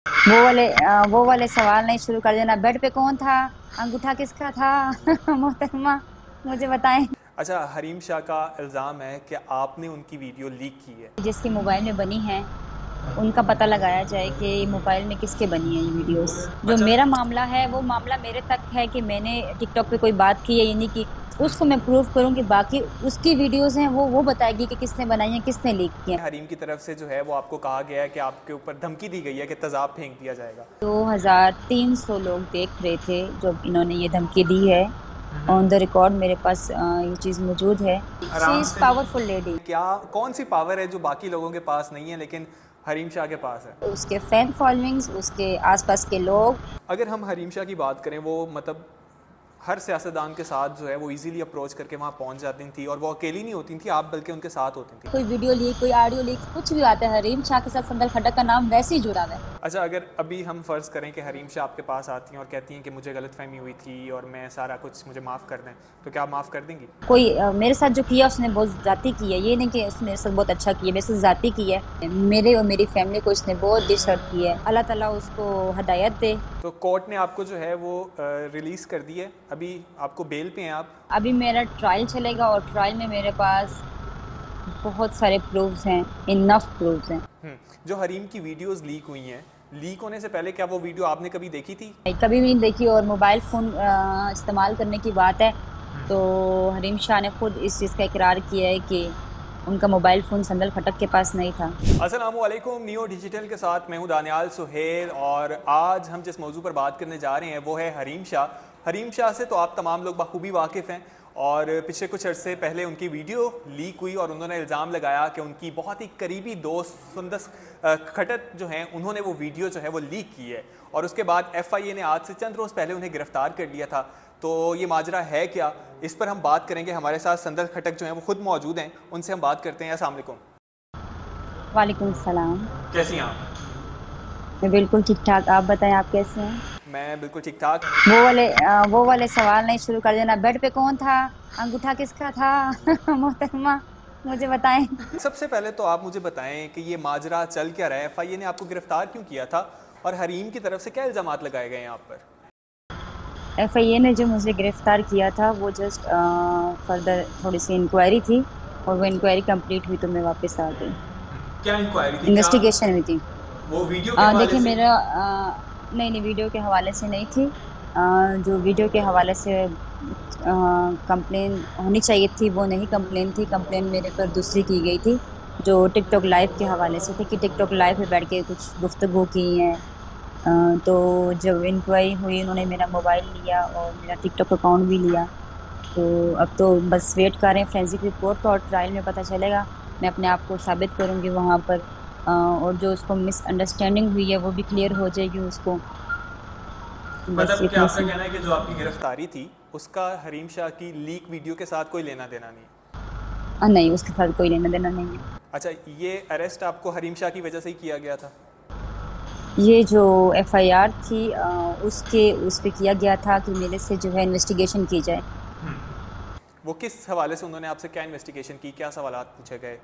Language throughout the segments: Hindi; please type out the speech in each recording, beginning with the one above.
वो वाले सवाल नहीं शुरू कर देना। बेड पे कौन था? अंगूठा किसका था? मोहतरमा, मुझे बताएं। अच्छा, हरीम शाह का इल्ज़ाम है कि आपने उनकी वीडियो लीक की है। जिसकी मोबाइल में बनी है उनका पता लगाया जाए कि मोबाइल में किसके बनी है ये वीडियोस। जो अच्छा। मेरा मामला है वो मामला मेरे तक है कि मैंने टिकटॉक पे कोई बात की है या नहीं की, उसको मैं प्रूव करूंगी। बाकी उसकी वीडियोस हैं वो बताएगी कि किसने बनाई है, किसने लीक की है। हरीम की तरफ से जो है वो आपको कहा गया है कि आपके ऊपर धमकी दी गई है कि तेज़ाब फेंक दिया जाएगा। 2300 लोग देख रहे थे जब इन्होंने ये धमकी दी है। ऑन द रिकॉर्ड मेरे पास ये चीज मौजूद है। शी आराम इज से। Powerful lady. क्या कौन सी पावर है जो बाकी लोगों के पास नहीं है लेकिन हरीम शाह के पास है? उसके फैन फॉलोइंग्स, उसके आसपास के लोग। अगर हम हरीम शाह की बात करें, वो मतलब हर सियासतदान के साथ जो है वो इजीली अप्रोच करके वहाँ पहुँच जाती थी, और वो अकेली नहीं होती थी, आप बल्कि उनके साथ होती थी। कोई वीडियो लीक, कोई ऑडियो लीक, कुछ भी आता है, हरीम शाह के साथ संदल खटक का नाम वैसे ही जुड़ा हुआ है। अच्छा, अगर अभी हम फ़र्ज़ करें कि हरीम शाह आपके पास आती हैं और कहती हैं कि मुझे गलतफहमी हुई थी और मैं सारा कुछ, मुझे माफ़ कर दें, तो क्या आप माफ़ कर देंगी? कोई मेरे साथ जो किया उसने बहुत जाती की है, ये नहीं कि उसने मेरे साथ बहुत अच्छा किया, मेरे साथ जाती की है। मेरे और मेरी फैमिली को इसने बहुत डिसहर्ट किया है। अल्लाह ताला उसको हदायत दे। तो कोर्ट ने आपको जो है वो रिलीज़ कर दी है, अभी आपको बेल पे हैं आप। अभी मेरा ट्रायल चलेगा और ट्रायल में मेरे पास बहुत सारे प्रूफ्स हैं, इनफ प्रूफ्स हैं। जो हरीम की वीडियोस लीक हुई हैं, लीक होने से पहले क्या वो वीडियो आपने कभी देखी थी? कभी भी नहीं देखी। और मोबाइल फोन इस्तेमाल करने की बात है तो हरीम शाह ने खुद इस चीज का इकरार किया है कि उनका मोबाइल फोन संदल खटक के पास नहीं था। अस्सलामुअलैकुम, नियो डिजिटल के साथ मैं हूं दानियाल सुहेल, और आज हम जिस मौजू पर बात करने जा रहे हैं वो है हरीम शाह। हरीम शाह से तो आप तमाम लोग बखूबी वाकिफ़ हैं, और पिछले कुछ अरसे पहले उनकी वीडियो लीक हुई और उन्होंने इल्ज़ाम लगाया कि उनकी बहुत ही करीबी दोस्त सुंदस खटक जो हैं, उन्होंने वो वीडियो जो है वो लीक की है। और उसके बाद FIA ने आज से चंद रोज़ पहले उन्हें गिरफ़्तार कर लिया था। तो ये माजरा है क्या, इस पर हम बात करेंगे। हमारे साथ संदल खटक जो हैं वो खुद मौजूद हैं, उनसे हम बात करते हैं। अस्सलाम वालेकुम। वालेकुम सलाम। कैसी हैं आप? मैं बिल्कुल ठीक ठाक, आप बताएं आप कैसे हैं? मैं बिल्कुल ठीक ठाक। वो वाले सवाल नहीं शुरू कर देना। बेड पे कौन था? अंगूठा किसका था? मोहतरमा, मुझे बताएं। सबसे पहले तो आप मुझे बताएं कि ये माजरा चल क्या रहा है, FIA ने आपको गिरफ्तार क्यों किया था, और हरीम की तरफ से क्या इल्ज़ामात लगाए गए हैं आप पर? FIA ने जो मुझे गिरफ्तार किया था वो जस्ट फर्दर थोड़ी सी इंक्वायरी थी, और वो इंक्वायरी कंप्लीट हुई तो मैं वापस आ गई। क्या इंक्वायरी थी, क्या इन्वेस्टिगेशन हुई थी। वो वीडियो के हवाले देखिए से? मेरा नहीं नहीं, वीडियो के हवाले से नहीं थी। जो वीडियो के हवाले से कंप्लेन होनी चाहिए थी वो नहीं कंप्लेन थी। कंप्लेन मेरे पर दूसरी की गई थी जो टिकटॉक लाइव के हवाले से थी कि टिकटॉक लाइव पे बैठ के कुछ गुफ्तगू की है। तो जब इंक्वायरी हुई उन्होंने मेरा मोबाइल लिया और मेरा टिकटॉक अकाउंट भी लिया। तो अब तो बस वेट कर रहे हैं फोरेंसिक रिपोर्ट का, और ट्रायल में पता चलेगा। मैं अपने आप को साबित करूंगी वहां पर। और जो उसको मिसअंडरस्टैंडिंग हुई है वो भी क्लियर हो जाएगी उसको। बस मतलब क्या इतने आपका से। कहना है कि जो आपकी गिरफ्तारी थी उसका हरीम शाह की लीक वीडियो के साथ कोई लेना देना नहीं? नहीं, उसके साथ कोई लेना देना नहीं है। अच्छा, ये अरेस्ट आपको हरीम शाह की वजह से ही किया गया था? ये जो FIR थी उस पे किया गया था कि मेरे से जो है इन्वेस्टिगेशन की जाए। वो किस हवाले से उन्होंने आपसे क्या इन्वेस्टिगेशन की, क्या सवालात पूछे गए?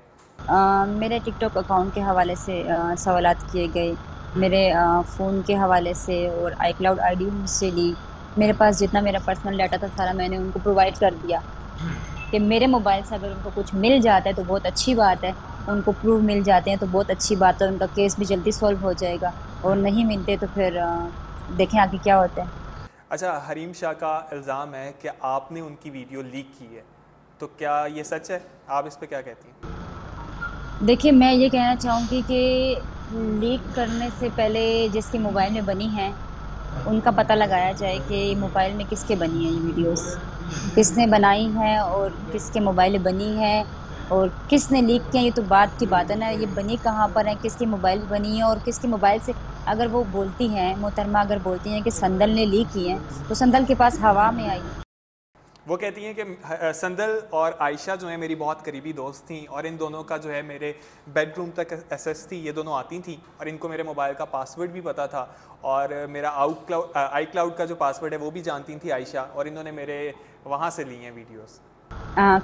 मेरे टिकटॉक अकाउंट के हवाले से सवालात किए गए। मेरे फ़ोन के हवाले से और iCloud ID मुझसे ली। मेरे पास जितना मेरा पर्सनल डाटा था सारा मैंने उनको प्रोवाइड कर दिया कि मेरे मोबाइल से अगर उनको कुछ मिल जाता है तो बहुत अच्छी बात है। उनको प्रूफ मिल जाते हैं तो बहुत अच्छी बात है, उनका केस भी जल्दी सॉल्व हो जाएगा। और नहीं मिलते तो फिर देखें आगे क्या होता है। अच्छा, हरीम शाह का इल्ज़ाम है कि आपने उनकी वीडियो लीक की है, तो क्या ये सच है? आप इस पे क्या कहती हैं? देखिए मैं ये कहना चाहूँगी कि लीक करने से पहले जिसकी मोबाइल में बनी है उनका पता लगाया जाए कि मोबाइल में किसके बनी है ये वीडियोस, किसने बनाई है और किसके मोबाइल में बनी है, और किसने लीक किया। ये तो बात की बात है ना, ये बनी कहाँ पर है, किसके मोबाइल में बनी है और किसके मोबाइल से। अगर वो बोलती हैं, मोहतरमा अगर बोलती हैं कि संदल ने लीक की है तो संदल के पास हवा में आई। वो कहती हैं कि संदल और आयशा जो है मेरी बहुत करीबी दोस्त थी, और इन दोनों का जो है मेरे बेडरूम तक एक्सेस थी। ये दोनों आती थी और इनको मेरे मोबाइल का पासवर्ड भी पता था, और मेरा iCloud का जो पासवर्ड है वो भी जानती थी आयशा, और इन्होंने मेरे वहाँ से ली हैं वीडियोस।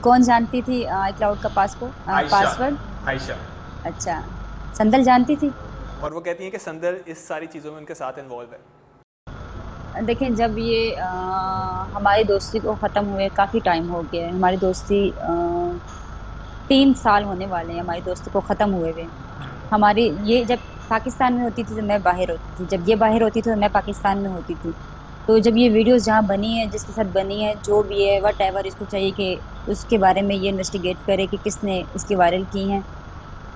कौन जानती थी iCloud का आयशा। पासवर्ड? आयशा। अच्छा, संदल जानती थी। और वो कहती हैं कि संदर इस सारी चीज़ों में उनके साथ इन्वॉल्व है। देखें, जब ये हमारी दोस्ती को ख़त्म हुए काफ़ी टाइम हो गया है। हमारी दोस्ती 3 साल होने वाले हैं हमारी दोस्ती को ख़त्म हुए हुए। हमारी ये जब पाकिस्तान में होती थी तो मैं बाहर होती थी, जब ये बाहर होती थी तो मैं पाकिस्तान में होती थी। तो जब ये वीडियोस जहाँ बनी है, जिसके साथ बनी है, जो भी है वट एवर, इसको चाहिए कि उसके बारे में ये इन्वेस्टिगेट करे कि किसने इसकी वायरल की है।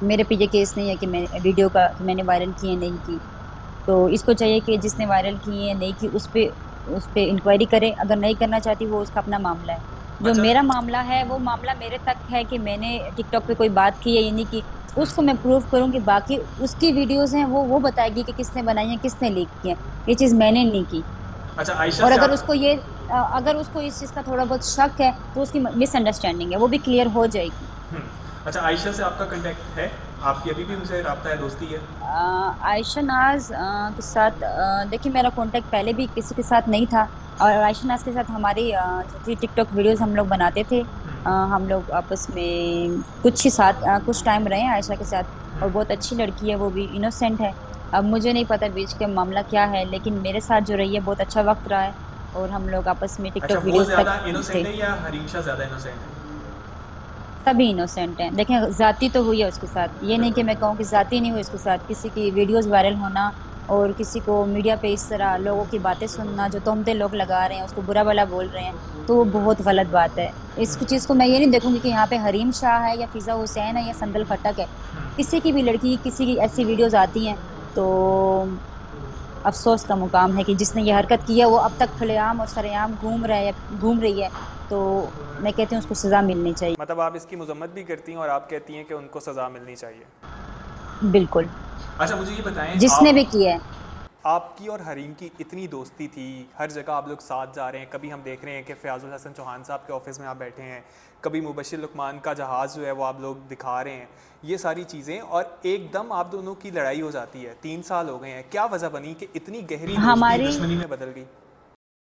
मेरे पे ये केस नहीं है कि मैं वीडियो का कि मैंने वायरल की है नहीं की। तो इसको चाहिए कि जिसने वायरल की है नहीं की उस पे इंक्वायरी करे। अगर नहीं करना चाहती वो उसका अपना मामला है। जो अच्छा। मेरा मामला है वो मामला मेरे तक है कि मैंने टिकटॉक पे कोई बात की है या नहीं की, उसको मैं प्रूव करूंगी। बाकी उसकी वीडियोस हैं वो बताएगी कि किसने बनाई है, किसने लीक की है। ये चीज मैंने नहीं की। अच्छा, आयशा और से अगर आप। उसको ये अगर उसको इस चीज का थोड़ा बहुत शक है तो उसकी मिसअंडरस्टैंडिंग है, वो भी क्लियर हो जाएगी। अच्छा, आयशा से आपका कांटेक्ट है? आपकी अभी भी उनसे राब्ता है, दोस्ती है? आयशा नाज के साथ देखिए, मेरा कांटेक्ट पहले भी किसी के साथ नहीं था। और आयशा नाज के साथ हमारी जो थी टिकटॉक वीडियोस हम लोग बनाते थे। हम लोग आपस में कुछ ही साथ कुछ टाइम रहे हैं आयशा के साथ। और बहुत अच्छी लड़की है, वो भी इनोसेंट है। अब मुझे नहीं पता बीच का मामला क्या है, लेकिन मेरे साथ जो रही है बहुत अच्छा वक्त रहा है। और हम लोग आपस में अच्छा, टिकटॉक वो वीडियोस तक ज़्यादा इनोसेंट थे। है या हरीशा ज़्यादा इनोसेंट है? सभी इनोसेंट हैं। देखें, जाति तो हुई है उसके साथ, ये नहीं कि मैं कहूँ कि जाति नहीं हुई उसके साथ। किसी की वीडियोस वायरल होना और किसी को मीडिया पे इस तरह लोगों की बातें सुनना, जो तोहमतें लोग लगा रहे हैं, उसको बुरा भला बोल रहे हैं, तो वो बहुत गलत बात है। इस चीज को मैं ये नहीं देखूंगी कि यहाँ पे हरीम शाह है या फिजा हुसैन है या संदल खटक है। किसी की भी लड़की, किसी की ऐसी वीडियोस आती हैं तो अफसोस का मुकाम है कि जिसने ये हरकत की है वो अब तक खुलेआम और सरेआम घूम रही है। तो मैं कहती हूँ उसको सजा मिलनी चाहिए। मतलब आप इसकी मजम्मत भी करती हैं और आप कहती हैं कि उनको सज़ा मिलनी चाहिए। बिल्कुल। अच्छा, मुझे ये बताएं, जिसने भी किया है। आपकी और हरीम की इतनी दोस्ती थी, हर जगह आप लोग साथ जा रहे हैं, कभी हम देख रहे हैं कि फ़याज़ुल हसन चौहान साहब के ऑफिस में आप बैठे हैं, कभी मुबशिर लुकमान का जहाज़ जो है वो आप लोग दिखा रहे हैं, ये सारी चीज़ें, और एकदम आप दोनों की लड़ाई हो जाती है। 3 साल हो गए हैं, क्या वजह बनी कि इतनी गहरी दोस्ती हमारी दुश्मनी में बदल गई?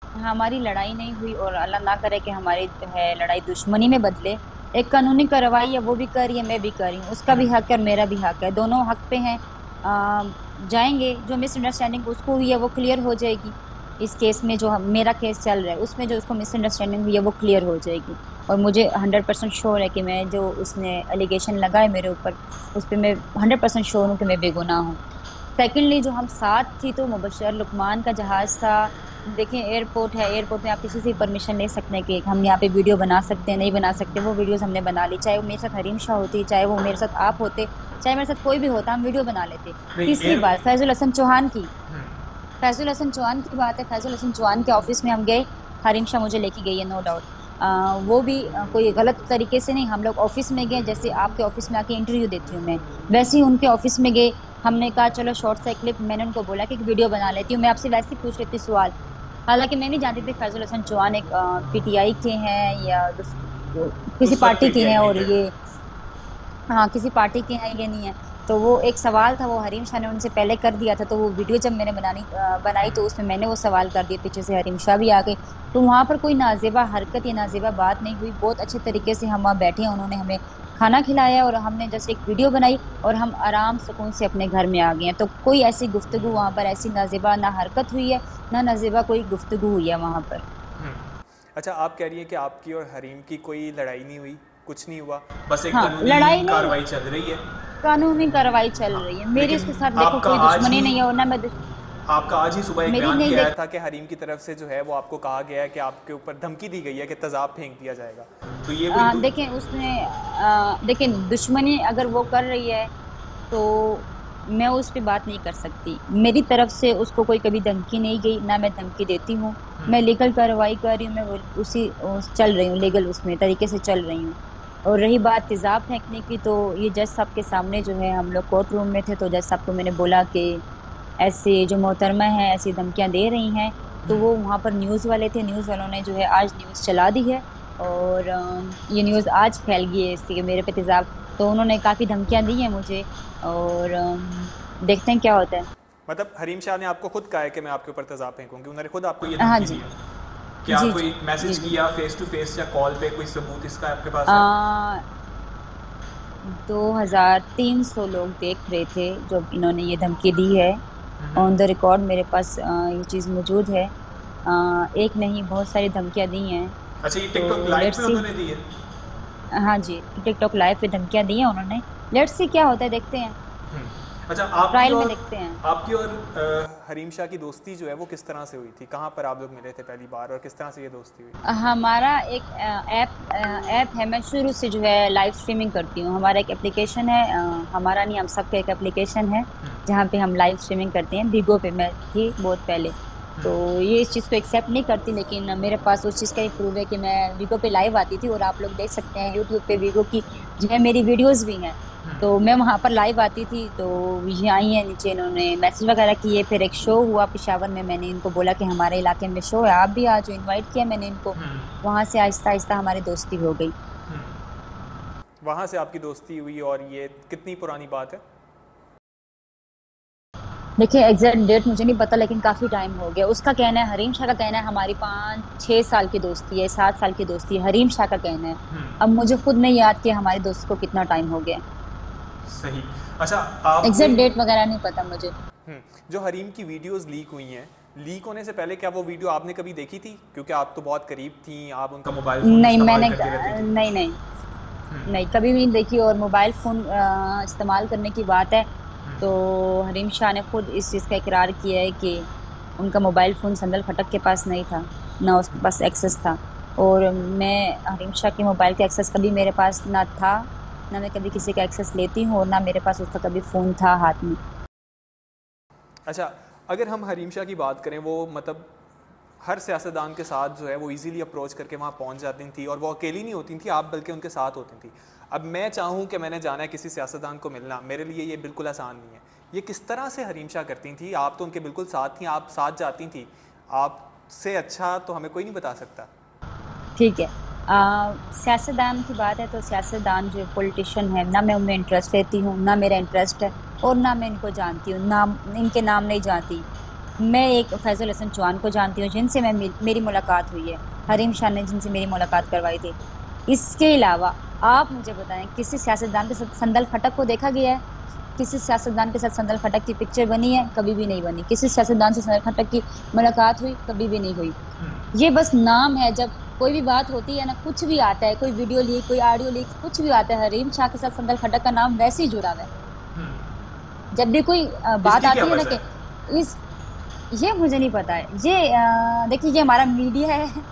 हमारी लड़ाई नहीं हुई, और अल्लाह ना करे कि हमारी जो है लड़ाई दुश्मनी में बदले। एक कानूनी कार्रवाई है, वो भी कर रही है, मैं भी कर रही हूँ। उसका भी हक है और मेरा भी हक है, दोनों हक पे हैं। आ, जाएंगे। जो मिसअंडरस्टैंडिंग उसको हुई है वो क्लियर हो जाएगी। इस केस में जो मेरा केस चल रहा है उसमें जो उसको मिसअंडरस्टैंडिंग हुई है वो क्लियर हो जाएगी। और मुझे 100% श्योर है कि मैं जो उसने एलिगेशन लगाए मेरे ऊपर, उस पर मैं 100% श्योर हूँ कि मैं बेगुनाह हूँ। सेकेंडली, जो हम साथ थी तो मुबशर लुकमान का जहाज था। देखें, एयरपोर्ट है, एयरपोर्ट में आप किसी से परमिशन ले सकते हैं कि हम यहाँ पे वीडियो बना सकते हैं, नहीं बना सकते। वो वीडियोस हमने बना ली, चाहे वो मेरे साथ हरीम शाह होती, चाहे वो मेरे साथ आप होते, चाहे मेरे साथ कोई भी होता, हम वीडियो बना लेते। नहीं, तीसरी एयर। बात फैजुल हसन चौहान की बात है। फैजुल हसन चौहान के ऑफिस में हम गए। हरीम शाह मुझे लेके गई है, नो डाउट। वो भी कोई गलत तरीके से नहीं, हम लोग ऑफिस में गए जैसे आपके ऑफिस में आके इंटरव्यू देती हूँ मैं, वैसे ही उनके ऑफिस में गए। हमने कहा चलो शॉर्ट सा क्लिप, मैंने उनको बोला कि एक वीडियो बना लेती हूँ, मैं आपसे वैसे ही पूछ लेती हूँ सवाल। हालांकि मैं नहीं जानती थी फैजुल हसन चौहान एक पीटीआई के हैं या किसी उस वक्त पार्टी के पीटीआई हैं। में और थे। ये, हाँ, किसी पार्टी के हैं ये नहीं है। तो वो एक सवाल था, वो हरीम शाह ने उनसे पहले कर दिया था। तो वो वीडियो जब मैंने बनाई तो उसमें मैंने वो सवाल कर दिए, पीछे से हरीम शाह भी आ गए। तो वहां पर कोई नाजेबा हरकत या नाजेबा बात नहीं हुई। बहुत अच्छे तरीके से हम वहाँ बैठे हैं, उन्होंने हमें खाना खिलाया और हमने जस्ट एक वीडियो बनाई और हम आराम सुकून से अपने घर में आ गए हैं। तो कोई ऐसी गुफ्तगू वहां पर, ऐसी नाजेबा ना हरकत हुई है, ना नाजेबा कोई गुफ्तगू हुई है वहां पर। अच्छा, आप कह रही हैं कि आपकी और हरीम की कोई लड़ाई नहीं हुई, कुछ नहीं हुआ, बस एक हाँ, कानूनी लड़ाई नहीं, कार्रवाई चल रही है। कानूनी कार्रवाई चल हाँ, रही है। मेरी लेकिन उसके साथ देखो आपका कोई आज दुश्मनी ही नहीं है और ना मैं आपका आज ही सुबह एक मेरी बयान भी नहीं आया देख। था कि हरीम की तरफ से जो है वो आपको कहा गया है कि आपके ऊपर धमकी दी गई है कि तेजाब फेंक दिया जाएगा। तो ये कोई देखें उसने देखें, दुश्मनी अगर वो कर रही है तो मैं उस पर बात नहीं कर सकती। मेरी तरफ से उसको कोई कभी धमकी नहीं गई, ना मैं धमकी देती हूँ। मैं लीगल कार्रवाई कर रही हूँ, मैं चल रही हूँ, लीगल उसमें तरीके से चल रही हूँ। और रही बात तेजाब फेंकने की, तो ये जज साहब के सामने जो है, हम लोग कोर्ट रूम में थे तो जज साहब को मैंने बोला कि ऐसे जो मोहतरमा है ऐसी धमकियां दे रही हैं। तो वो वहां पर न्यूज वाले थे, न्यूज वालों ने जो है आज न्यूज चला दी है। और ये न्यूज आज फैल गई है इसकी कि मेरे पे तेजाब। तो उन्होंने काफी धमकियां दी हैं मुझे। और देखते हैं क्या होता है। मतलब हरीम शाह ने आपको खुद कहा है कि मैं आपके ऊपर तेजाब फेंकूंगी? उन्होंने खुद आपको ये हाँ धमकी दी जी। है? क्या जी जी। कोई जी मैसेज जी। किया फेस टू फेस या कॉल पे, कोई सबूत इसका आपके पास है? आ, 2300 लोग देख रहे थे जब इन्होंने ये धमकी दी है। ऑन द रिकॉर्ड मेरे पास ये चीज़ मौजूद है। एक नहीं, बहुत सारी धमकियां दी हैं। अच्छा, ये टिकटॉक तो लाइव लेट्स पे सी। उन्होंने दी है? हाँ जी, टिकटॉक लाइव पे धमकियां दी हैं उन्होंने। लेट्स सी क्या होता है, देखते हैं, अच्छा, ट्रायल में देखते हैं। आपकी और हरीम शाह की दोस्ती जो है वो किस तरह से हुई थी? कहाँ पर आप लोग मिले थे पहली बार और किस तरह से ये दोस्ती हुई? हमारा एक ऐप है। मैं शुरू से जो है लाइव स्ट्रीमिंग करती हूँ। हमारा एक एप्लीकेशन है, हमारा नहीं, हम सबका एक एप्लीकेशन है जहाँ पे हम लाइव स्ट्रीमिंग करते हैं। बिगो पे मैं थी बहुत पहले, तो ये इस चीज़ को एक्सेप्ट नहीं करती, लेकिन मेरे पास उस चीज़ का ही प्रूफ है कि मैं वीगो पे लाइव आती थी। और आप लोग देख सकते हैं यूट्यूब पे वीगो की जो है मेरी वीडियोस भी हैं। तो मैं वहां पर लाइव आती थी। तो ये आई है नीचे, इन्होंने मैसेज वगैरह किए। फिर एक शो हुआ पेशावर में, मैंने इनको बोला कि हमारे इलाके में शो है, आप भी आ जाओ। इनवाइट किया मैंने इनको। वहां से आहिस्ता आहिस्ता हमारी दोस्ती हो गई। वहाँ से आपकी दोस्ती हुई, और ये कितनी पुरानी बात है? देखिए एग्जैक्ट डेट मुझे नहीं पता, लेकिन काफी टाइम हो गया। उसका कहना है, हरीम शाह का कहना है हमारी 5-6 साल की दोस्ती है, 7 साल की दोस्ती है, हरीम शाह का कहना है। अब मुझे खुद नहीं याद कि हमारी दोस्ती को कितना टाइम हो गया। सही। अच्छा, आपने एग्जैक्ट डेट वगैरह नहीं पता मुझे। जो हरीम की वीडियोस लीक हुई हैं, लीक होने से पहले क्या वो वीडियो आपने कभी देखी थी? क्योंकि आप तो बहुत करीब थी, आप उनका मोबाइल फ़ोन नहीं, इस्तेमाल मैंने करती रहती थी। नहीं नहीं नहीं, कभी भी नहीं देखी। और मोबाइल फोन इस्तेमाल करने की बात है तो हरीम शाह ने खुद इस चीज का इकरार किया है कि उनका मोबाइल फोन संदल खटक के पास नहीं था, ना उसके पास एक्सेस था। और मैं हरीम शाह के मोबाइल का एक्सेस कभी मेरे पास ना था, ना मैं कभी किसी का एक्सेस लेती हूँ, और ना मेरे पास उसका कभी फोन था हाथ में। अच्छा, अगर हम हरीम शाह की बात करें, वो मतलब हर सियासतदान के साथ जो है वो इजीली अप्रोच करके वहाँ पहुँच जाती थी, और वो अकेली नहीं होती थी, आप बल्कि उनके साथ होती थी। अब मैं चाहूँ कि मैंने जाना है किसी सियासतदान को मिलना, मेरे लिए ये बिल्कुल आसान नहीं है। ये किस तरह से हरीम शाह करती थी? आप तो उनके बिल्कुल साथ थी, आप साथ जाती थी, आपसे अच्छा तो हमें कोई नहीं बता सकता। ठीक है। सियासतदान की बात है तो सियासतदान जो पॉलिटिशियन है, ना मैं उनमें इंटरेस्ट लेती हूँ, ना मेरा इंटरेस्ट है, और ना मैं इनको जानती हूँ, नाम इनके नाम नहीं जानती। मैं एक फैजल हसन चौहान को जानती हूँ जिनसे मेरी मुलाकात हुई है। हरीम शाह ने जिनसे मेरी मुलाकात करवाई थी। इसके अलावा आप मुझे बताएं, किसी सियासतदान के साथ संदल खटक को देखा गया है? किसी सियासतदान के साथ संदल खटक की पिक्चर बनी है? कभी भी नहीं बनी। किसी सियासतदान से संदल खटक की मुलाकात हुई? कभी भी नहीं हुई। ये बस नाम है। जब कोई भी बात होती है ना, कुछ भी आता है, कोई वीडियो लीक, कोई ऑडियो लीक, कुछ भी आता है, हरीम शाह के साथ संदल खटक का नाम वैसे ही जुड़ा हुआ है। जब भी कोई बात इसकी क्या आती है ना वजह कि है? इस ये मुझे नहीं पता है। ये देखिए, ये हमारा मीडिया है।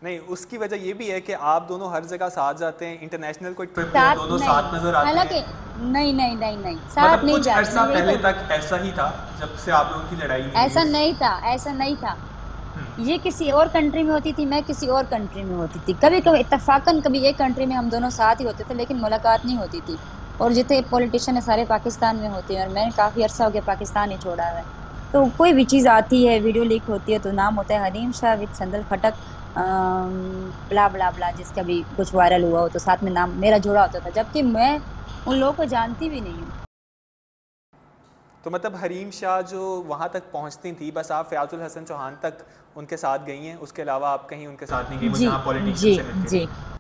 नहीं, उसकी वजह ये भी है कि आप दोनों हर जगह साथ जाते हैं, इंटरनेशनल कोई ट्रिप हो साथ दोनों नहीं, साथ नजर आते हालांकि हैं। नहीं नहीं नहीं नहीं, साथ मतलब नहीं कुछ जाते, अरसा मैं यही पहले तो। तक ऐसा ही था, जब से आप लोगों की लड़ाई नहीं हुई ऐसा नहीं था, ऐसा नहीं था। ये किसी और कंट्री में होती थी, मैं किसी और कंट्री में होती थी। कभी कभी इत्तेफाकन कभी एक कंट्री में हम दोनों साथ ही होते थे, लेकिन मुलाकात नहीं होती थी। और जितने पॉलिटिशियन है सारे पाकिस्तान में होते हैं, और मैंने काफी अरसा हो गया पाकिस्तान ही छोड़ा है। तो कोई भी चीज आती है, वीडियो लीक होती है, तो नाम होता है हरीम शाह विद संदल खटक, ब्ला ब्ला ब्ला, जिसका भी कुछ वायरल हुआ हो तो साथ में नाम मेरा जुड़ा होता था, जबकि मैं उन लोगों को जानती भी नहीं हूँ। तो मतलब हरीम शाह जो वहाँ तक पहुँचती थी, बस आप फयाजुल हसन चौहान तक उनके साथ गई हैं, उसके अलावा आप कहीं उनके साथ नहीं गई वो जी जहाँ पॉलिटिशियन जी से मिलती जी। थी?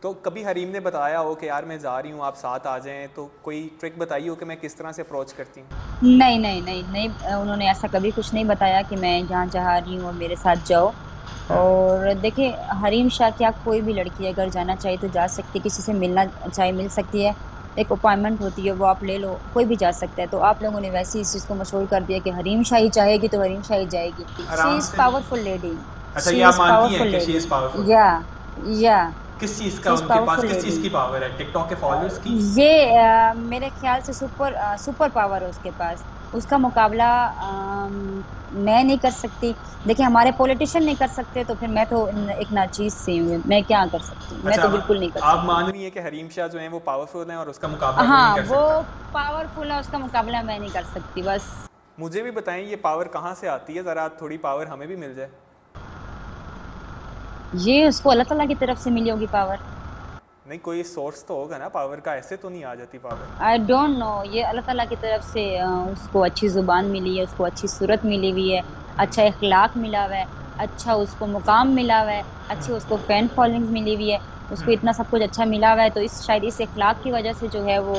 तो कभी हरीम ने बताया हो कि यार मैं जा रही हूँ, आप साथ आ जाएं, तो कोई ट्रिक बताई हो कि मैं किस तरह से अप्रोच करती हूँ? नहीं नहीं नहीं नहीं, उन्होंने ऐसा कभी कुछ नहीं बताया कि मैं जहाँ जहाँ रही हूँ और मेरे साथ जाओ। और देखिए, हरीम शाह क्या, कोई भी लड़की अगर जाना चाहे तो जा सकती है, किसी से मिलना चाहे मिल सकती है। एक अपॉइंटमेंट होती है, वो आप ले लो, कोई भी जा सकता है। तो आप लोगों ने वैसे ही इस चीज को मशहूर कर दिया कि हरीम शाह ही चाहेगी तो हरीम शाह ही जाएगी। शी आराम इज से नहीं? Powerful lady. अच्छा, ये शी आप इज मानती हैं पावरफुल कि शी लेडी। Is powerful? या या किस चीज़ का शी इज उनके पास, पावरफुल किस चीज़ लेडी। की पावर है? टिकटॉक के फॉलोअर्स की? ये मेरे ख्याल से सुपर पावर है उसके पास। उसका मुकाबला मैं नहीं कर सकती। देखिए, हमारे पॉलिटिशियन नहीं कर सकते, तो फिर मैं तो एक नाचीज सी हूँ, मैं क्या कर सकती हूँ? मैं अच्छा, तो बिल्कुल नहीं कर आप सकती। मान रही हैं कि हरीम शाह जो हैं वो पावरफुल हैं और उसका मुकाबला कोई नहीं हाँ, कर वो सकता? पावरफुल है, उसका मुकाबला मैं नहीं कर सकती बस। मुझे भी बताएं, ये पावर कहाँ से आती है? ज़रा थोड़ी पावर हमें भी मिल जाए। ये उसको अल्लाह ताला की तरफ से मिली होगी पावर। नहीं, कोई सोर्स तो होगा ना पावर का, ऐसे तो नहीं आ जाती पावर। आई डोंट नो, ये अल्लाह ताला की तरफ से उसको अच्छी जुबान मिली है, उसको अच्छी सूरत मिली हुई है, अच्छा इखलाक मिला हुआ है, अच्छा उसको मुकाम मिला हुआ है, अच्छी उसको फैन फॉलोइंग मिली हुई है। उसको इतना सब कुछ अच्छा मिला हुआ है, तो इस शायद इस इखलाक की वजह से जो है वो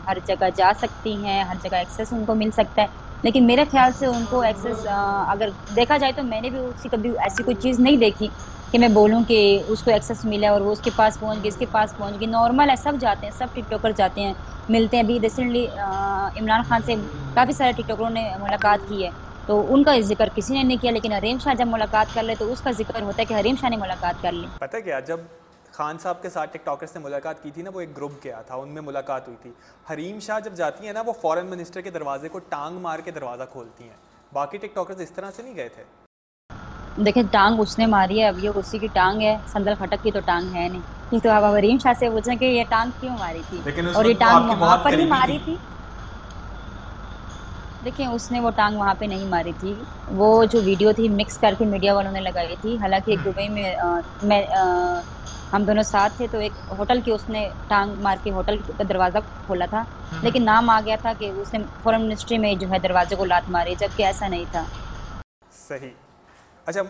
हर जगह जा सकती हैं, हर जगह एक्सेस उनको मिल सकता है। लेकिन मेरे ख्याल से उनको एक्सेस अगर देखा जाए तो मैंने भी उसकी कभी ऐसी कोई चीज़ नहीं देखी कि मैं बोलूं कि उसको एक्सेस मिला और वो उसके पास पहुंच गई, इसके पास पहुंच गई। नॉर्मल है, सब जाते हैं, सब टिकटॉकर जाते हैं, मिलते हैं। अभी रिसेंटली इमरान खान से काफी सारे टिकटॉकरों ने मुलाकात की है, तो उनका जिक्र किसी ने नहीं किया। लेकिन हरीम शाह जब मुलाकात कर ले तो उसका जिक्र होता है कि हरीम शाह ने मुलाकात कर ली। पता है क्या, जब खान साहब के साथ टिकटॉकर्स ने मुलाकात की थी ना, वो एक ग्रुप गया था, उनमें मुलाकात हुई थी। हरीम शाह जब जाती है ना, वो फॉरेन मिनिस्टर के दरवाजे को टांग मार के दरवाज़ा खोलती हैं। बाकी टिकटॉकर्स इस तरह से नहीं गए थे। देखिए, टांग उसने मारी है, अब ये उसी की टांग है, संदल खटक की तो टांग है नहीं। ये तो अब हरीम शाह से पूछे कि ये टांग क्यों मारी थी, लेकिन उस और ये वक्त वो टांग आपकी वहां बहुत पर ही करीबी मारी थी। थी। देखिए, उसने वो टांग वहां पे नहीं मारी थी। वो जो वीडियो थी मिक्स करके मीडिया वालों ने लगाई थी। हालांकि एक दुबई में हम दोनों साथ थे, तो एक होटल की उसने टांग मार के होटल का दरवाजा खोला था। लेकिन नाम आ गया था कि उसने फॉरेन मिनिस्ट्री में जो है दरवाजे को लात मारी, जबकि ऐसा नहीं था। सही। अच्छा,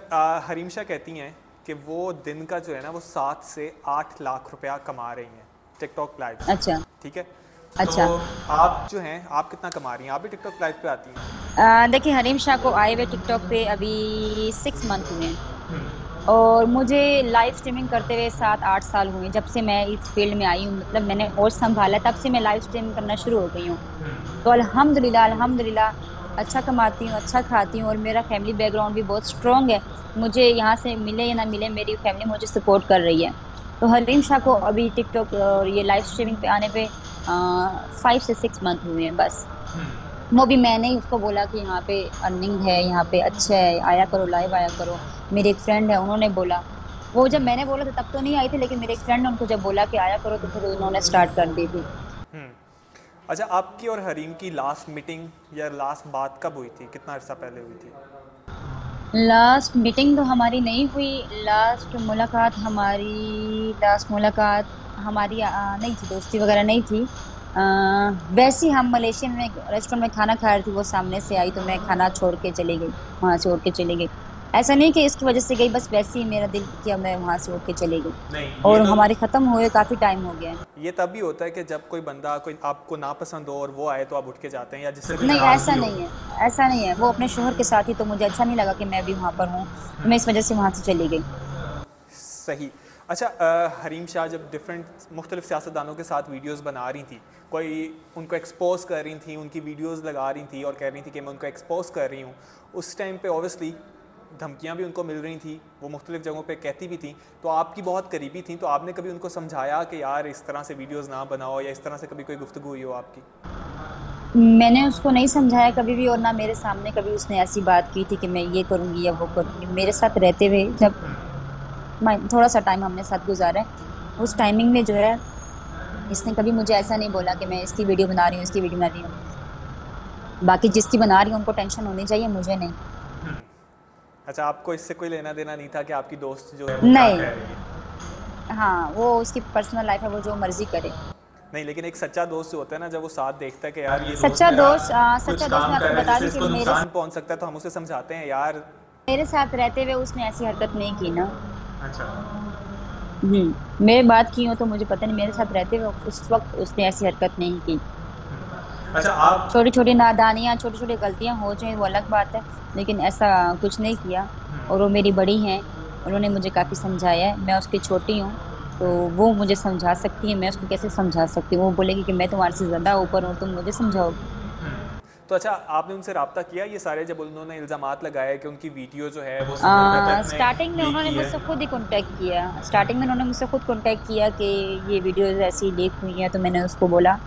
हरीम शाह कहती हैं कि वो दिन का जो है ना, वो 7 से 8 लाख रुपया कमा रही हैं टिकटॉक लाइव से। अच्छा। ठीक है। तो अच्छा। आप जो हैं, आप कितना कमा रही हैं? आप भी टिकटॉक लाइव पे आती हैं? देखिए, हरीम शाह को आए हुए टिकटॉक पे अभी 6 मंथ हुए हैं, और मुझे लाइव स्ट्रीमिंग करते हुए 7-8 साल हुए। जब से मैं इस फील्ड में आई हूँ, मतलब मैंने होश संभाला, तब से मैं लाइव स्ट्रीमिंग करना शुरू हो गई हूँ। तो अल्हम्दुलिल्लाह, अल्हम्दुलिल्लाह, अच्छा कमाती हूँ, अच्छा खाती हूँ, और मेरा फैमिली बैकग्राउंड भी बहुत स्ट्रांग है। मुझे यहाँ से मिले या ना मिले, मेरी फैमिली मुझे सपोर्ट कर रही है। तो हरीम शाह को अभी टिकटॉक और ये लाइव स्ट्रीमिंग पे आने पे 5 से 6 मंथ हुए हैं बस। वो भी मैंने ही उसको बोला कि यहाँ पे अर्निंग है, यहाँ पे अच्छा है, आया करो, लाइव आया करो। मेरी एक फ्रेंड है, उन्होंने बोला। वो जब मैंने बोला था तब तो नहीं आई थी, लेकिन मेरे एक फ्रेंड ने उनको जब बोला कि आया करो, तो फिर उन्होंने स्टार्ट कर दी थी। अच्छा, आपकी और हरीम की लास्ट मीटिंग या लास्ट बात कब हुई थी? कितना अर्सा पहले हुई थी? लास्ट मीटिंग तो हमारी नहीं हुई। लास्ट मुलाकात हमारी नहीं थी, दोस्ती वगैरह नहीं थी। आ, वैसे ही हम मलेशियन में रेस्टोरेंट में खाना खा रही थी, वो सामने से आई तो मैं खाना छोड़ के चली गई, वहां से उठ के चली गई। ऐसा नहीं कि इसकी वजह से गई, बस वैसे ही मेरा दिल किया, मैं वहां से उठ के चली गई। नहीं, ये और तो हमारी खत्म हुए काफी टाइम हो गया है। ये तभी होता है कि जब कोई बंदा कोई आपको नापसंद हो और वो आए तो आप उठ के जाते हैं, या जिससे कोई नहीं, ऐसा नाराजगी हो। नहीं है, ऐसा नहीं है। वो अपने शोहर के साथ ही, तो मुझे अच्छा नहीं लगा कि मैं भी वहां पर हूँ, तो मैं इस वजह से वहां से चली गई। सही। अच्छा, हरीम शाह जब डिफरेंट मुख्तलिफ सियासतदानों के साथ वीडियोस बना रही थी, कोई उनको एक्सपोज कर रही थी, उनकी वीडियोस लगा रही थी और कह रही थी कि मैं उनको एक्सपोज कर रही हूँ, उस टाइम पे ऑब्वियसली धमकियाँ भी उनको मिल रही थी, वो मुख्तलिफ जगहों पे कहती भी थी, तो आपकी बहुत करीबी थी, तो आपने कभी उनको समझाया कि यार इस तरह से वीडियोस ना बनाओ, या इस तरह से कभी कोई गुफ्तगू हुई हो आपकी? मैंने उसको नहीं समझाया कभी भी, और ना मेरे सामने कभी उसने ऐसी बात की थी कि मैं ये करूंगी या वो करूंगी। मेरे साथ रहते हुए जब थोड़ा सा टाइम हमने साथ गुजारा है, उस टाइमिंग में जो है इसने कभी मुझे ऐसा नहीं बोला कि मैं इसकी वीडियो बना रही हूँ, इसकी वीडियो बना रही हूँ। बाकी जिसकी बना रही हूँ उनको टेंशन होनी चाहिए, मुझे नहीं। अच्छा, आपको इससे कोई लेना देना नहीं था कि आपकी दोस्त जो है वो क्या नहीं। कह रही है? हाँ, वो उसकी पर्सनल लाइफ है, वो जो मर्जी करे। नहीं, लेकिन एक सच्चा दोस्त जो होता है ना, जब वो साथ देखता है कि यार ये दोस्त सच्चा मेरा दोस्त कुछ सच्चा दोस्त मैं काम कर आपको रहा है बता जिससे दूं कि इसको नुकसान पहुंच सकता है, तो हम उसे समझाते हैं यार। मेरे साथ रहते हुए उसने ऐसी हरकत नहीं की ना। अच्छा। मेरे बात की हो तो मुझे पता नहीं, मेरे साथ रहते हुए उस वक्त उसने ऐसी हरकत नहीं की। अच्छा, आप छोटी छोटी नादानियां, छोटी छोटी गलतियां हो जाए वो अलग बात है, लेकिन ऐसा कुछ नहीं किया। और वो मेरी बड़ी हैं, उन्होंने मुझे काफी समझाया है। मैं उसकी छोटी हूँ, तो वो मुझे समझा सकती है, मैं उसको कैसे समझा सकती हूँ? वो बोलेगी कि मैं तुम्हारे से ज्यादा ऊपर हूँ, तुम मुझे समझाओगी। तो अच्छा, आपने उनसे रब्ता किया ये सारे, जब उन्होंने इल्ज़ामात लगाए कि उनकी वीडियो जो है वो सदर खटक ने स्टार्टिंग में लीक उन्होंने की है? मुझसे खुद ही कांटेक्ट किया। स्टार्टिंग में उन्होंने मुझसे खुद कांटेक्ट किया कि ये वीडियोस ऐसी लीक हुई है, तो मैंने उसको बोला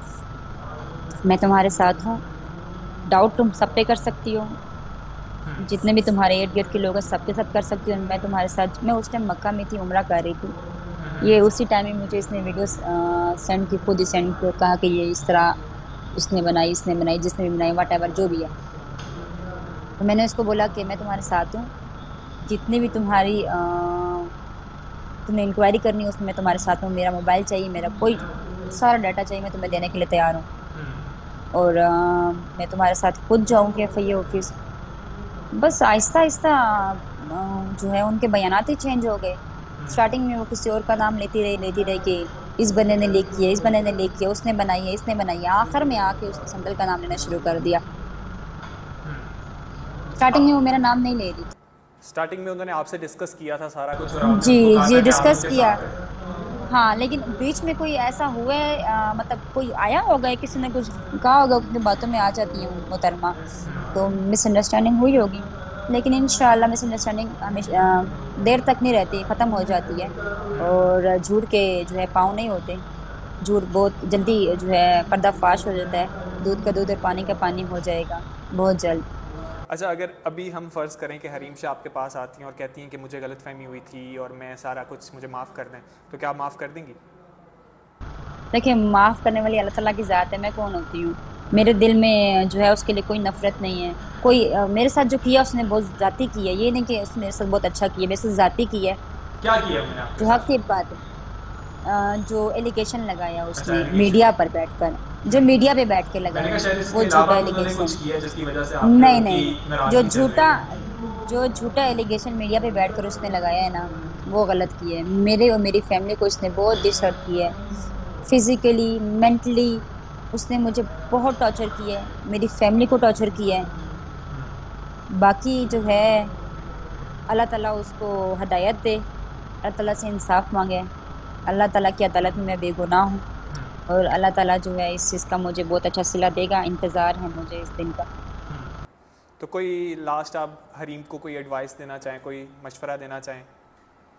मैं तुम्हारे साथ हूँ, डाउट तुम सब पे कर सकती हो, जितने भी तुम्हारे इर्द गिर्द के लोग हैं सबके साथ कर सकती हूँ, मैं तुम्हारे साथ। मैं उस टाइम मक्का में थी, उम्रा कर रही थी। ये उसी टाइम में मुझे इसने वीडियो सेंड की, खुद ही सेंड किया, कहा कि ये इस तरह इसने बनाई, जिसने भी बनाई, वट एवर जो भी है। तो मैंने उसको बोला कि मैं तुम्हारे साथ हूँ, जितनी भी तुम्हें इंक्वायरी करनी है उसमें मैं तुम्हारे साथ हूँ। मेरा मोबाइल चाहिए, मेरा कोई सारा डाटा चाहिए, मैं तुम्हें देने के लिए तैयार हूँ। और मैं तुम्हारे साथ खुद जाऊंगी एफआईए ऑफिस। बस आहिस्ता आहिस्ता जो है उनके बयानात ही चेंज हो गए। स्टार्टिंग में वो किसी और का नाम लेती रही कि इस बंदे ने लीक किया, इस बंदे ने लीक किया, उसने बनाई है, इसने बनाई है। आखिर में आके उसने संदल का नाम लेना शुरू कर दिया। स्टार्टिंग में वो मेरा नाम नहीं ले रही थी। स्टार्टिंग में उन्होंने आपसे डिस्कस किया था सारा कुछ और आपने जी उनको कहा जी, था कि आप डिस्कस उनके किया। साथ हैं। हाँ, लेकिन बीच में कोई ऐसा हुआ है, मतलब कोई आया होगा या किसी ने कुछ कहा होगा, अपनी बातों में आ जाती है मोहतरमा, तो मिसअंडरस्टैंडिंग हुई होगी। लेकिन इंशाल्लाह मिसअंडरस्टैंडिंग हमेशा देर तक नहीं रहती, खत्म हो जाती है। और झूठ के जो है पाँव नहीं होते। झूठ बहुत जल्दी जो है पर्दाफाश हो जाता है। दूध का दूध और पानी का पानी हो जाएगा बहुत जल्द। अच्छा, अगर अभी हम फ़र्ज़ करें कि हरीम शाह आपके पास आती हैं और कहती हैं कि मुझे गलतफ़हमी हुई थी और मैं सारा कुछ मुझे माफ़ कर दें, तो क्या आप माफ़ कर देंगी? देखिए, माफ करने वाली अल्लाह ताला की जात है, मैं कौन होती हूँ। मेरे दिल में जो है उसके लिए कोई नफरत नहीं है। कोई मेरे साथ जो किया उसने बहुत जाती की है, ये नहीं कि उसने मेरे साथ बहुत अच्छा किया, मेरे साथ जाती की है। क्या किया उन्होंने आपके जो हक की साथ? बात है। जो एलिगेशन लगाया अच्छा, उसने एलिगेशन। मीडिया पर बैठकर, जो मीडिया पे बैठ के मैंने कहा लगाया, शायद वो इसके झूठा अलावा भी उन्होंने कुछ एलिगेशन। किया जिसकी वजह से आप पे नहीं उनकी नहीं नहीं, जो नाराज़गी चल रही झूठा है। जो झूठा एलिगेशन मीडिया पे बैठकर उसने लगाया है ना, वो गलत किया है। मेरे और मेरी फैमिली को उसने बहुत डिसहर्ट किया है, फिजिकली, मेंटली। उसने मुझे बहुत टॉर्चर किया है, मेरी फैमिली को टॉर्चर किया है। बाकी जो है, अल्लाह ताला उसको हदायत दे, अल्लाह ताला से इंसाफ मांगे। अल्लाह ताला की अदालत में मैं बेगुनाह हूँ, और अल्लाह ताला जो है इस चीज का मुझे बहुत अच्छा सिला देगा। इंतजार है मुझे इस दिन का। तो कोई लास्ट आप हरीम को कोई एडवाइस देना चाहें, कोई मशवरा देना चाहें?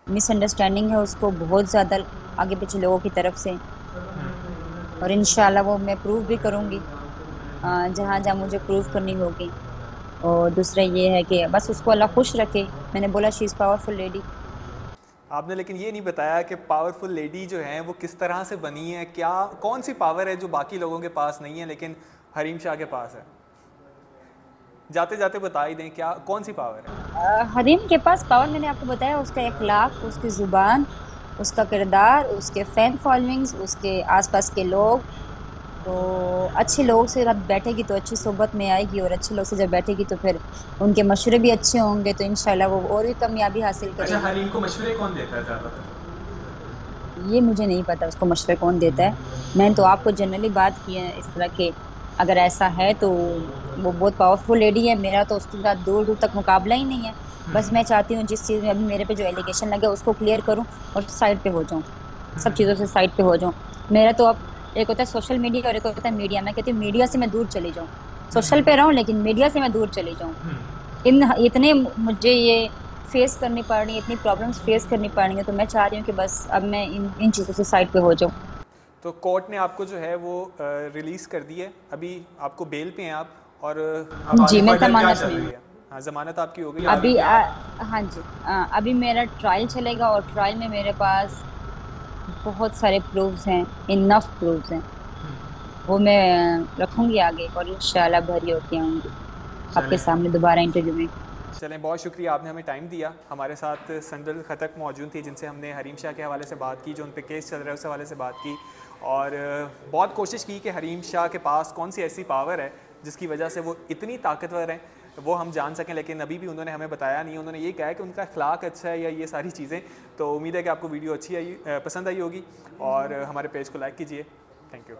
मिसअंडरस्टैंडिंग है उसको बहुत ज्यादा आगे पीछे लोगों की तरफ से, और इंशाल्लाह वो मैं प्रूव भी करूंगी जहां जहां मुझे प्रूव करनी होगी। और दूसरा ये है कि बस उसको अल्लाह खुश रखे। मैंने बोला शी इज पावरफुल लेडी। आपने लेकिन ये नहीं बताया कि पावरफुल लेडी जो है वो किस तरह से बनी है, क्या कौन सी पावर है जो बाकी लोगों के पास नहीं है लेकिन हरीम शाह के पास है? जाते जाते बता ही दें, क्या कौन सी पावर है? हरीम के पास पावर मैंने आपको बताया, उसका इखलाक, उसकी जुबान, उसका किरदार, उसके फैन फॉलोइंग्स, उसके आसपास के लोग। तो अच्छे लोगों से जब बैठेगी तो अच्छी सोहबत में आएगी, और अच्छे लोग से जब बैठेगी तो फिर उनके मशवरे भी अच्छे होंगे, तो इंशाल्लाह वो और भी कामयाबी हासिल अच्छा, करेगी। हरीम को मशवरे कौन देता है ज़्यादातर? ये मुझे नहीं पता उसको मशवरे कौन देता है। मैंने तो आपको जनरली बात की है इस तरह के। अगर ऐसा है तो वो बहुत पावरफुल लेडी है, मेरा तो उसके साथ दूर दूर तक मुकाबला ही नहीं है। बस मैं चाहती हूँ जिस चीज में अभी मेरे पे जो एलिगेशन लगे उसको क्लियर करूँ और साइड पे हो जाऊँ, सब चीजों से साइड पे हो जाऊँ। मेरा तो अब एक होता है सोशल मीडिया और एक होता है मीडिया। मैं कहती हूँ मीडिया से मैं दूर चली जाऊँ, सोशल पे रहूं लेकिन मीडिया से मैं दूर चली जाऊँ। इन इतने मुझे ये फेस करनी पड़ रही है, इतनी प्रॉब्लम्स फेस करनी पड़ रही है, तो मैं चाह रही हूँ कि बस अब मैं इन इन चीजों से साइड पे हो जाऊँ। तो कोर्ट ने आपको जो है वो रिलीज़ कर दी है, अभी आपको बेल पे हैं आप, और अब जी, आगे मैं फर्दर क्या जमानत चल में रही हूँ। है? हाँ, ज़मानत आपकी हो गई, आगे अभी क्या? हाँ जी, अभी मेरा ट्रायल चलेगा, और ट्रायल में मेरे पास बहुत सारे प्रूफ्स हैं, इनफ प्रूफ्स हैं। वो मैं रखूंगी आगे, और इंशाल्लाह भरी होके आऊंगी आपके चलें। सामने दोबारा इंटरव्यू में। चलें, बहुत शुक्रिया, आपने हमें टाइम दिया। हमारे साथ संदल खतक मौजूद थी जिनसे हमने हरीम शाह के हवाले से बात की, जो उन पे केस चल रहा है उस हवाले से बात की, और बहुत कोशिश की कि हरीम शाह के पास कौन सी ऐसी पावर है जिसकी वजह से वो इतनी ताकतवर हैं, वो हम जान सकें। लेकिन अभी भी उन्होंने हमें बताया नहीं। उन्होंने ये कहा है कि उनका अखलाक अच्छा है या ये सारी चीज़ें। तो उम्मीद है कि आपको वीडियो अच्छी आई, पसंद आई होगी, और हमारे पेज को लाइक कीजिए। Thank you.